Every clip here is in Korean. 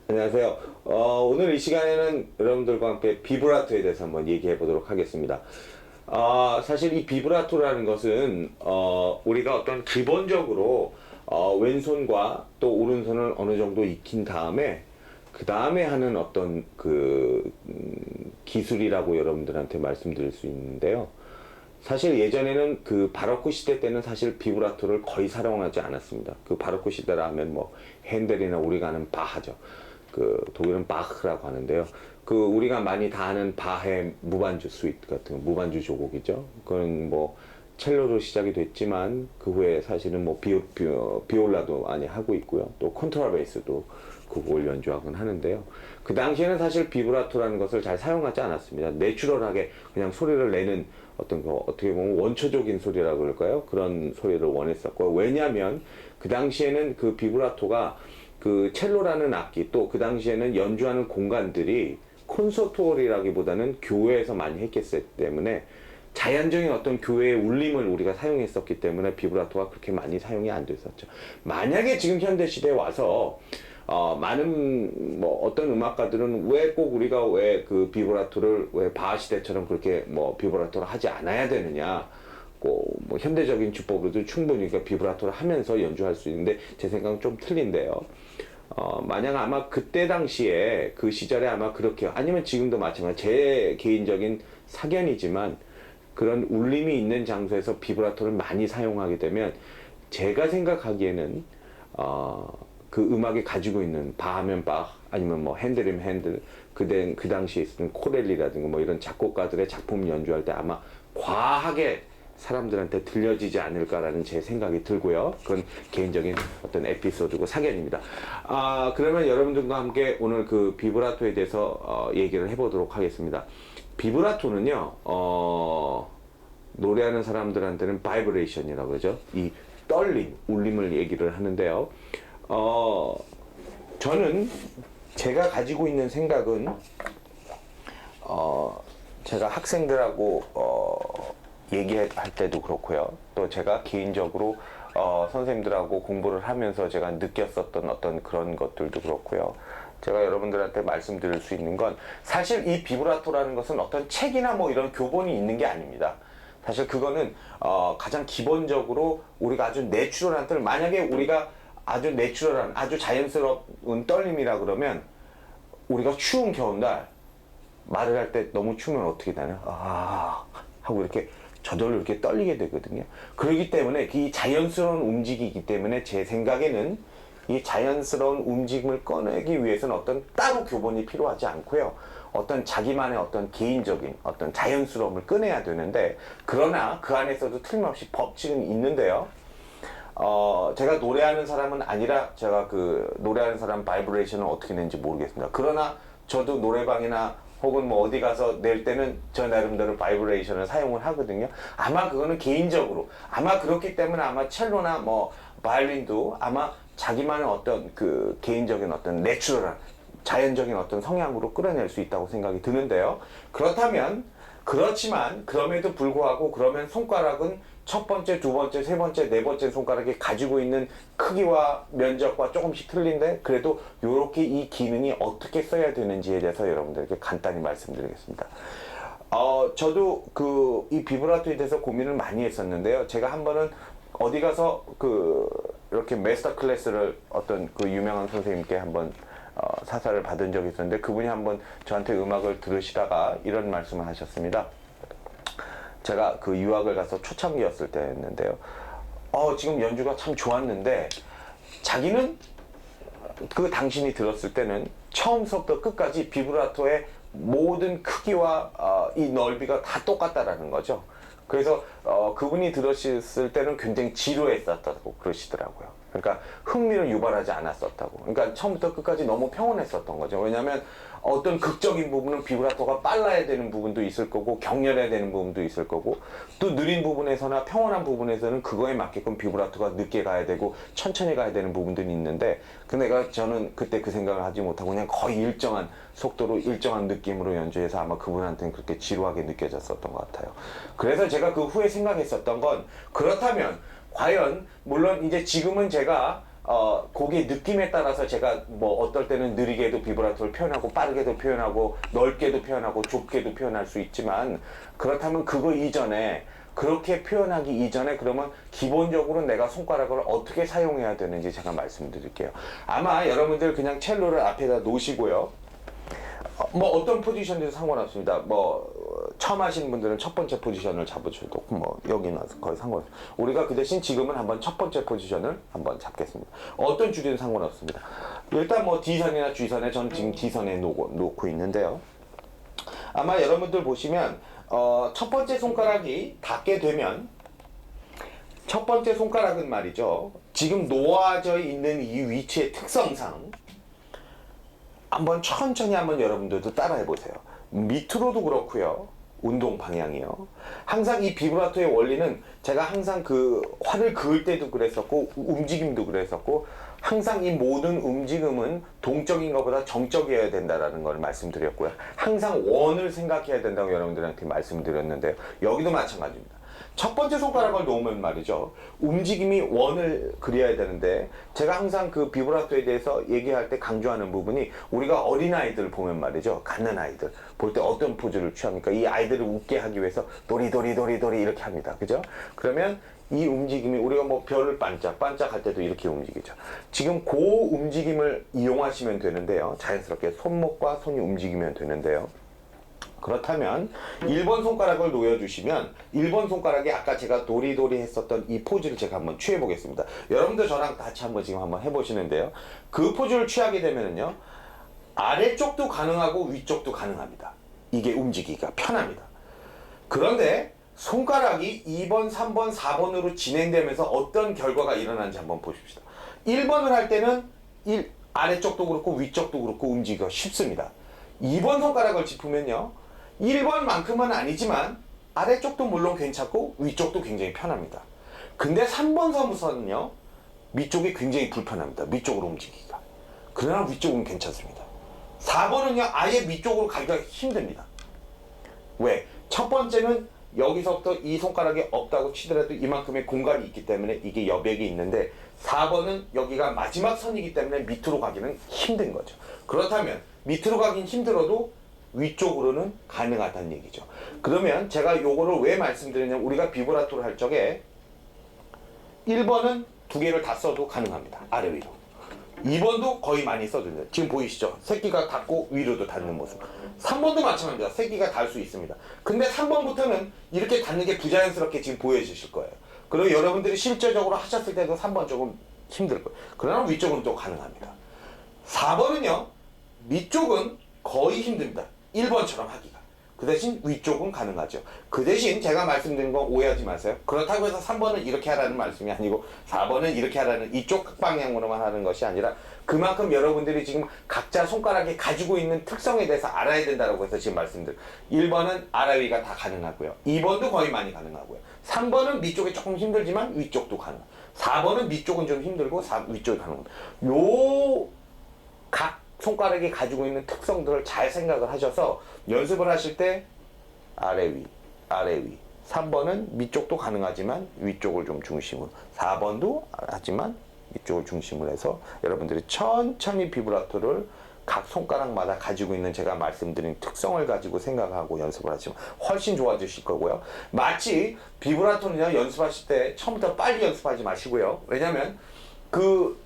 안녕하세요. 오늘 이 시간에는 여러분들과 함께 비브라토에 대해서 한번 얘기해 보도록 하겠습니다. 사실 이 비브라토라는 것은 우리가 어떤 기본적으로 왼손과 또 오른손을 어느 정도 익힌 다음에 그 다음에 하는 어떤 기술이라고 여러분들한테 말씀드릴 수 있는데요. 사실 예전에는 그 바로크 시대 때는 사실 비브라토를 거의 사용하지 않았습니다. 그 바로크 시대라 하면 뭐 핸델이나 우리가 아는 바하죠. 그 독일은 바흐라고 하는데요. 그 우리가 많이 다 아는 바흐의 무반주 스위트 같은 무반주 조곡이죠. 그건 뭐 첼로로 시작이 됐지만 그 후에 사실은 뭐 비올라도 많이 하고 있고요. 또 콘트라베이스도 그 곡을 연주하곤 하는데요. 그 당시에는 사실 비브라토라는 것을 잘 사용하지 않았습니다. 내추럴하게 그냥 소리를 내는 어떤 거 어떻게 보면 원초적인 소리라고 그럴까요? 그런 소리를 원했었고, 왜냐하면 그 당시에는 그 비브라토가 그 첼로라는 악기, 또 그 당시에는 연주하는 공간들이 콘서트홀이라기보다는 교회에서 많이 했기 때문에 자연적인 어떤 교회의 울림을 우리가 사용했었기 때문에 비브라토가 그렇게 많이 사용이 안 됐었죠. 만약에 지금 현대 시대에 와서 많은 뭐 어떤 음악가들은 왜 꼭 우리가 왜 그 비브라토를 왜 바하 시대처럼 그렇게 뭐 비브라토를 하지 않아야 되느냐, 꼭 뭐 현대적인 주법으로도 충분히 그 비브라토를 하면서 연주할 수 있는데, 제 생각은 좀 틀린데요. 만약 아마 그때 당시에 그 시절에 아마 그렇게, 아니면 지금도 마찬가지, 제 개인적인 사견이지만 그런 울림이 있는 장소에서 비브라토를 많이 사용하게 되면 제가 생각하기에는 그 음악이 가지고 있는 바하면 바, 아니면 뭐 핸들이면 핸들, 그 당시에 있었던 코렐리라든가 뭐 이런 작곡가들의 작품 연주할 때 아마 과하게 사람들한테 들려지지 않을까라는 제 생각이 들고요. 그건 개인적인 어떤 에피소드고 사견입니다. 그러면 여러분들과 함께 오늘 그 비브라토에 대해서 얘기를 해보도록 하겠습니다. 비브라토는요, 노래하는 사람들한테는 바이브레이션이라고 그러죠. 이 떨림, 울림을 얘기를 하는데요. 저는 제가 가지고 있는 생각은, 제가 학생들하고 얘기할 때도 그렇고요. 또 제가 개인적으로 선생님들하고 공부를 하면서 제가 느꼈었던 어떤 그런 것들도 그렇고요. 제가 여러분들한테 말씀드릴 수 있는 건, 사실 이 비브라토라는 것은 어떤 책이나 뭐 이런 교본이 있는 게 아닙니다. 사실 그거는 가장 기본적으로 우리가 아주 내추럴한 떨, 만약에 우리가 아주 내추럴한 아주 자연스러운 떨림이라 그러면, 우리가 추운 겨울날 말을 할 때 너무 추우면 어떻게 되나 하고 이렇게 저절로 이렇게 떨리게 되거든요. 그렇기 때문에 이 자연스러운 움직이기 때문에 제 생각에는 이 자연스러운 움직임을 꺼내기 위해서는 어떤 따로 교본이 필요하지 않고요. 어떤 자기만의 어떤 개인적인 어떤 자연스러움을 꺼내야 되는데, 그러나 그 안에서도 틀림없이 법칙은 있는데요. 제가 노래하는 사람은 아니라 제가 그 노래하는 사람 바이브레이션을 어떻게 내는지 모르겠습니다. 그러나 저도 노래방이나 혹은 뭐 어디 가서 낼 때는 저 나름대로 바이브레이션을 사용을 하거든요. 아마 그거는 개인적으로, 아마 그렇기 때문에 아마 첼로나 뭐 바이올린도 아마 자기만의 어떤 그 개인적인 어떤 내추럴한 자연적인 어떤 성향으로 끌어낼 수 있다고 생각이 드는데요. 그렇지만 그럼에도 불구하고, 그러면 손가락은 첫 번째, 두 번째, 세 번째, 네 번째 손가락이 가지고 있는 크기와 면적과 조금씩 틀린데, 그래도 이렇게 이 기능이 어떻게 써야 되는지에 대해서 여러분들에게 간단히 말씀드리겠습니다. 저도 이 비브라토에 대해서 고민을 많이 했었는데요. 제가 한 번은 어디 가서 이렇게 마스터 클래스를 어떤 그 유명한 선생님께 한번 사사를 받은 적이 있었는데, 그분이 한번 저한테 음악을 들으시다가 이런 말씀을 하셨습니다. 제가 그 유학을 가서 초창기였을 때였는데요. 지금 연주가 참 좋았는데, 자기는 그 당신이 들었을 때는 처음부터 끝까지 비브라토의 모든 크기와 이 넓이가 다 똑같다라는 거죠. 그래서 그분이 들으셨을 때는 굉장히 지루했었다고 그러시더라고요. 그러니까 흥미를 유발하지 않았었다고. 그러니까 처음부터 끝까지 너무 평온했었던 거죠. 왜냐하면 어떤 극적인 부분은 비브라토가 빨라야 되는 부분도 있을 거고, 격렬해야 되는 부분도 있을 거고, 또 느린 부분에서나 평온한 부분에서는 그거에 맞게끔 비브라토가 늦게 가야 되고 천천히 가야 되는 부분들이 있는데, 저는 그때 그 생각을 하지 못하고 그냥 거의 일정한 속도로 일정한 느낌으로 연주해서 아마 그분한테는 그렇게 지루하게 느껴졌었던 것 같아요. 그래서 제가 그 후에 생각했었던 건, 그렇다면 과연, 물론 이제 지금은 제가 곡의 느낌에 따라서 제가 뭐 어떨 때는 느리게도 비브라토를 표현하고 빠르게도 표현하고 넓게도 표현하고 좁게도 표현할 수 있지만, 그렇다면 그거 이전에, 그렇게 표현하기 이전에 그러면 기본적으로 내가 손가락을 어떻게 사용해야 되는지 제가 말씀드릴게요. 아마 여러분들 그냥 첼로를 앞에다 놓으시고요. 뭐 어떤 포지션도 상관없습니다. 뭐 처음 하시는 분들은 첫 번째 포지션을 잡으셔도 뭐 여기는 거의 상관없어요. 우리가 그 대신 지금은 한번 첫 번째 포지션을 한번 잡겠습니다. 어떤 줄이든 상관없습니다. 일단 뭐 D선이나 G선에, 저는 지금 D선에 놓고 있는데요. 아마 여러분들 보시면 첫 번째 손가락이 닿게 되면, 첫 번째 손가락은 말이죠, 지금 놓아져 있는 이 위치의 특성상 한번 천천히 한번 여러분들도 따라해 보세요. 밑으로도 그렇고요, 운동 방향이요. 항상 이 비브라토의 원리는 제가 항상 그 활을 그을 때도 그랬었고 움직임도 그랬었고, 항상 이 모든 움직임은 동적인 것보다 정적이어야 된다라는 걸 말씀드렸고요. 항상 원을 생각해야 된다고 여러분들한테 말씀드렸는데요. 여기도 마찬가지입니다. 첫 번째 손가락을 놓으면 말이죠, 움직임이 원을 그려야 되는데, 제가 항상 그 비브라토에 대해서 얘기할 때 강조하는 부분이, 우리가 어린아이들 보면 말이죠, 갓난아이들 볼 때 어떤 포즈를 취합니까? 이 아이들을 웃게 하기 위해서 도리도리 이렇게 합니다. 그죠? 그러면 이 움직임이, 우리가 뭐 별을 반짝할 때도 이렇게 움직이죠. 지금 그 움직임을 이용하시면 되는데요. 자연스럽게 손목과 손이 움직이면 되는데요. 그렇다면 1번 손가락을 놓여주시면, 1번 손가락에 아까 제가 도리도리 했었던 이 포즈를 제가 한번 취해 보겠습니다. 여러분들 저랑 같이 한번 지금 한번 해보시는데요. 그 포즈를 취하게 되면은요, 아래쪽도 가능하고 위쪽도 가능합니다. 이게 움직이기가 편합니다. 그런데 손가락이 2번, 3번, 4번으로 진행되면서 어떤 결과가 일어나는지 한번 보십시다. 1번을 할 때는 아래쪽도 그렇고 위쪽도 그렇고 움직이기가 쉽습니다. 2번 손가락을 짚으면요, 1번만큼은 아니지만 아래쪽도 물론 괜찮고 위쪽도 굉장히 편합니다. 근데 3번 서부서는요, 위쪽이 굉장히 불편합니다. 위쪽으로 움직이기가. 그러나 위쪽은 괜찮습니다. 4번은요, 아예 위쪽으로 가기가 힘듭니다. 왜? 첫 번째는 여기서부터 이 손가락이 없다고 치더라도 이만큼의 공간이 있기 때문에 이게 여백이 있는데, 4번은 여기가 마지막 선이기 때문에 밑으로 가기는 힘든 거죠. 그렇다면 밑으로 가긴 힘들어도 위쪽으로는 가능하다는 얘기죠. 그러면 제가 요거를 왜 말씀드리냐면, 우리가 비브라토를 할 적에 1번은 두 개를 다 써도 가능합니다. 아래 위로. 2번도 거의 많이 써줍니다. 지금 보이시죠? 새끼가 닿고 위로도 닿는 모습. 3번도 마찬가지입니다. 새끼가 닿을 수 있습니다. 근데 3번부터는 이렇게 닿는 게 부자연스럽게 지금 보여지실 거예요. 그리고 여러분들이 실제적으로 하셨을 때도 3번 조금 힘들 거예요. 그러나 위쪽은 또 가능합니다. 4번은요, 위쪽은 거의 힘듭니다. 1번처럼 하기가. 그 대신 위쪽은 가능하죠. 그 대신 제가 말씀드린 거 오해하지 마세요. 그렇다고 해서 3번은 이렇게 하라는 말씀이 아니고 4번은 이렇게 하라는, 이쪽 방향으로만 하는 것이 아니라, 그만큼 여러분들이 지금 각자 손가락에 가지고 있는 특성에 대해서 알아야 된다고 해서 지금 말씀드려요. 1번은 아래위가 다 가능하고요. 2번도 거의 많이 가능하고요. 3번은 위쪽이 조금 힘들지만 위쪽도 가능. 4번은 위쪽은 좀 힘들고 위쪽이 가능합니다. 각 손가락이 가지고 있는 특성들을 잘 생각을 하셔서 연습을 하실 때 아래 위, 3번은 위쪽도 가능하지만 위쪽을 좀 중심으로, 4번도 하지만 위쪽을 중심으로 해서 여러분들이 천천히 비브라토를 각 손가락마다 가지고 있는 제가 말씀드린 특성을 가지고 생각하고 연습을 하시면 훨씬 좋아지실 거고요. 마치 비브라토는요, 연습하실 때 처음부터 빨리 연습하지 마시고요. 왜냐면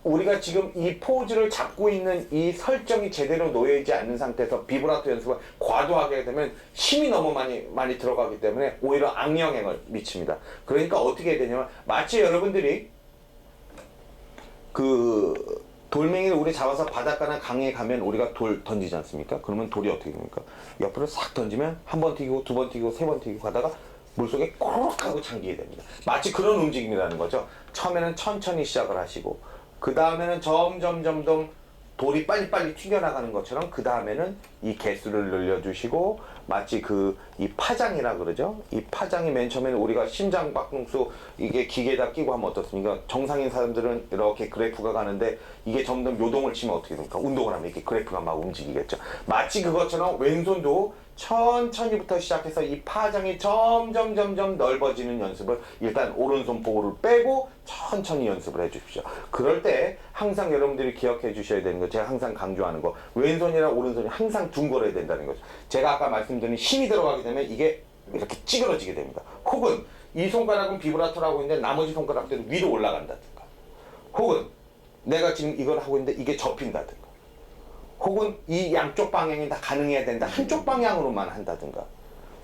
우리가 지금 이 포즈를 잡고 있는 이 설정이 제대로 놓여있지 않는 상태에서 비브라토 연습을 과도하게 되면 힘이 너무 많이 들어가기 때문에 오히려 악영향을 미칩니다. 그러니까 어떻게 해야 되냐면, 마치 여러분들이 돌멩이를 우리 잡아서 바닷가나 강에 가면 우리가 돌 던지지 않습니까? 그러면 돌이 어떻게 됩니까? 옆으로 싹 던지면 한 번 튀기고 두 번 튀기고 세 번 튀기고 가다가 물속에 꼬르륵 하고 잠기게 됩니다. 마치 그런 움직임이라는 거죠. 처음에는 천천히 시작을 하시고 그 다음에는 점점 돌이 빨리빨리 튀겨나가는 것처럼 그 다음에는 이 개수를 늘려주시고 마치 이 파장이라 그러죠. 이 파장이 맨 처음에는 우리가 심장박동수 이게 기계에다 끼고 하면 어떻습니까? 정상인 사람들은 이렇게 그래프가 가는데 이게 점점 요동을 치면 어떻게 됩니까? 운동을 하면 이렇게 그래프가 막 움직이겠죠. 마치 그것처럼 왼손도 천천히부터 시작해서 이 파장이 점점 넓어지는 연습을 일단 오른손 볼을 빼고 천천히 연습을 해 주십시오. 그럴 때 항상 여러분들이 기억해 주셔야 되는 거, 제가 항상 강조하는 거, 왼손이랑 오른손이 항상 둥걸어야 된다는 거죠. 제가 아까 말씀드린 힘이 들어가게 되면 이게 이렇게 찌그러지게 됩니다. 혹은 이 손가락은 비브라토라고 있는데 나머지 손가락들은 위로 올라간다든가, 혹은 내가 지금 이걸 하고 있는데 이게 접힌다든가, 혹은 이 양쪽 방향이 다 가능해야 된다. 한쪽 방향으로만 한다든가,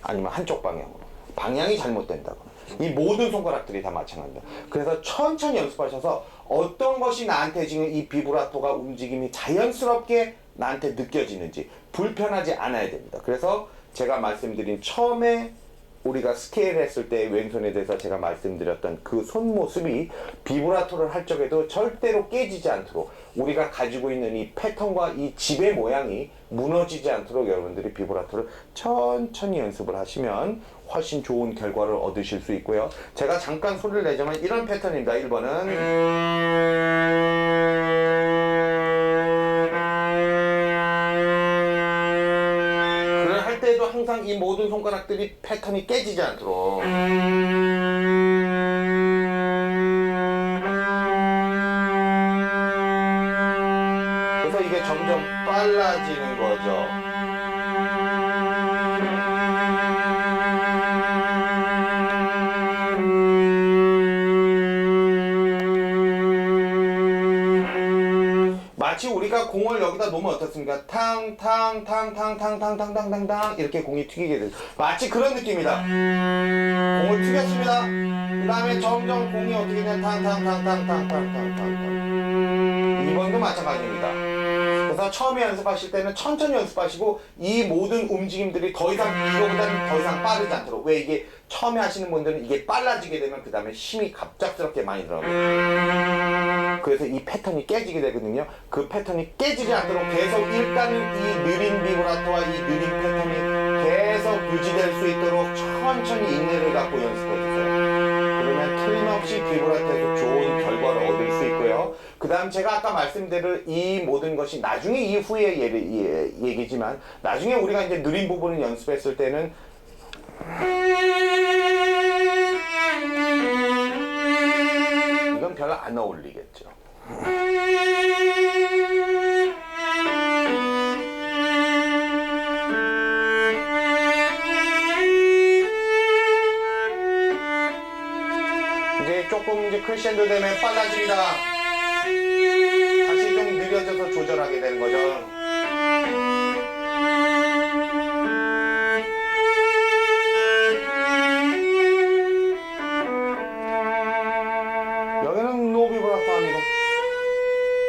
아니면 한쪽 방향으로. 방향이 잘못된다거나. 이 모든 손가락들이 다 마찬가지입니다. 그래서 천천히 연습하셔서 어떤 것이 나한테 지금 이 비브라토가 움직임이 자연스럽게 나한테 느껴지는지 불편하지 않아야 됩니다. 그래서 제가 말씀드린 처음에 우리가 스케일 했을 때 왼손에 대해서 제가 말씀드렸던 그 손 모습이 비브라토를 할 적에도 절대로 깨지지 않도록 우리가 가지고 있는 이 패턴과 이 지배 모양이 무너지지 않도록 여러분들이 비브라토를 천천히 연습을 하시면 훨씬 좋은 결과를 얻으실 수 있고요. 제가 잠깐 소리를 내자면 이런 패턴입니다. 1번은 할 때도 항상 이 모든 손가락들이 패턴이 깨지지 않도록 그래서 이게 점점 빨라지는 거죠. 마치 우리가 공을 여기다 놓으면 어떻습니까? 탕탕탕탕탕탕탕탕탕탕 이렇게 공이 튀기게 되죠. 마치 그런 느낌이다. 공을 튀겼습니다. 그 다음에 점점 공이 어떻게 되냐? 탕탕탕탕탕탕탕탕탕. 2번도 마찬가지입니다. 그래서 처음에 연습하실 때는 천천히 연습하시고 이 모든 움직임들이 더 이상 이거보다는 더 이상 빠르지 않도록. 왜 이게 처음에 하시는 분들은 이게 빨라지게 되면 그 다음에 힘이 갑작스럽게 많이 들어가요. 그래서 이 패턴이 깨지게 되거든요. 그 패턴이 깨지지 않도록 계속 일단은 이 느린 비브라토와 이 느린 패턴이 계속 유지될 수 있도록 천천히 인내를 갖고 연습해 주세요. 그러면 틀림없이 비브라토에서 좋은 결과를 얻을 수 있고요. 그 다음 제가 아까 말씀드린 이 모든 것이 나중에 이후의 얘기지만 나중에 우리가 이제 느린 부분을 연습했을 때는 이건 별로 안 어울리겠죠. 이제 조금 이제 크레센도 되면 빨라집니다. 다시 좀 느려져서 조절하게 되는 거죠. 여기는 노 비브라토 합니다.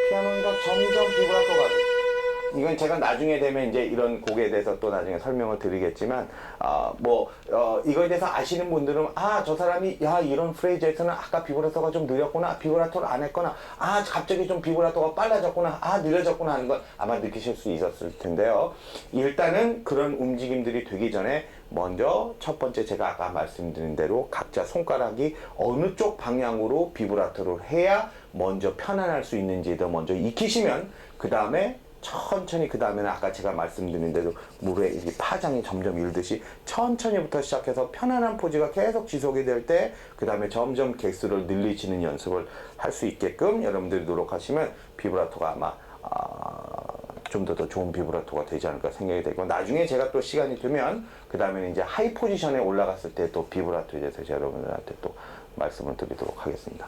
피아노가 점점 비브라토가 돼. 이건 제가 나중에 되면 이제 이런 곡에 대해서 또 나중에 설명을 드리겠지만, 이거에 대해서 아시는 분들은, 저 사람이, 이런 프레이즈에서는 아까 비브라토가 좀 느렸구나, 비브라토를 안 했거나, 갑자기 좀 비브라토가 빨라졌구나, 느려졌구나 하는 건 아마 느끼실 수 있었을 텐데요. 일단은 그런 움직임들이 되기 전에 먼저 첫 번째 제가 아까 말씀드린 대로 각자 손가락이 어느 쪽 방향으로 비브라토를 해야 먼저 편안할 수 있는지도 먼저 익히시면 그 다음에 천천히 그 다음에는 아까 제가 말씀드린 대로 물에 이 파장이 점점 일듯이 천천히부터 시작해서 편안한 포즈가 계속 지속이 될 때 그 다음에 점점 개수를 늘리시는 연습을 할 수 있게끔 여러분들이 노력하시면 비브라토가 아마 좀 더 좋은 비브라토가 되지 않을까 생각이 되고, 나중에 제가 또 시간이 되면 그 다음에는 이제 하이 포지션에 올라갔을 때 또 비브라토에 대해서 여러분들한테 또 말씀을 드리도록 하겠습니다.